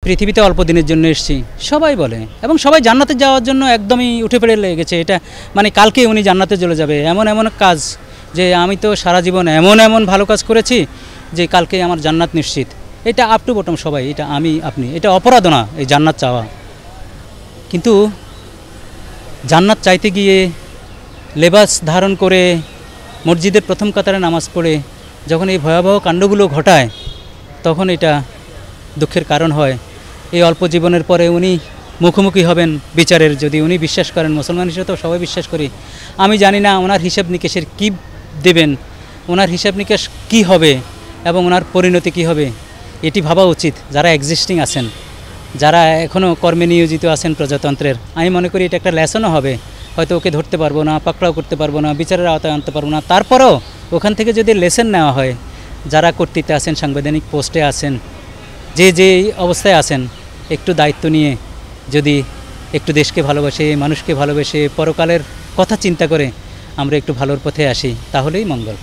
পৃথিবীতে অল্প দিনের জন্য এসেছি সবাই বলে, এবং সবাই জান্নাতে যাওয়ার জন্য একদমই উঠে পড়ে লেগেছে। এটা মানে কালকে উনি জান্নাতে চলে যাবে এমন এমন কাজ, যে আমি তো সারা জীবন এমন এমন ভালো কাজ করেছি যে কালকে আমার জান্নাত নিশ্চিত। এটা আপ টু বটম সবাই, এটা আমি আপনি, এটা অপরাধ না এই জান্নাত চাওয়া। কিন্তু জান্নাত চাইতে গিয়ে লেবাস ধারণ করে মসজিদের প্রথম কাতারে নামাজ পড়ে যখন এই ভয়াবহ কাণ্ডগুলো ঘটায়, তখন এটা দুঃখের কারণ হয়। এই অল্প জীবনের পরে উনি মুখোমুখি হবেন বিচারের, যদি উনি বিশ্বাস করেন। মুসলমান হিসেবে তো সবাই বিশ্বাস করি। আমি জানি না ওনার হিসাব নিকেশের কী দেবেন, ওনার হিসাব নিকেশ কী হবে এবং ওনার পরিণতি কী হবে, এটি ভাবা উচিত যারা এক্সিস্টিং আছেন, যারা এখনও কর্মে নিয়োজিত আছেন প্রজাতন্ত্রের। আমি মনে করি এটা একটা লেসনও হবে। হয়তো ওকে ধরতে পারবো না, পাকড়াও করতে পারবো না, বিচারের আওতায় আনতে পারবো না, তারপরেও ওখান থেকে যদি লেসন নেওয়া হয়, যারা কর্তৃত্বে আছেন, সাংবিধানিক পোস্টে আছেন, যে অবস্থায় আছেন, একটু দায়িত্ব নিয়ে যদি একটু দেশকে ভালোবাসে, মানুষকে ভালোবেসে, পরকালের কথা চিন্তা করে আমরা একটু ভালোর পথে আসি, তাহলেই মঙ্গল।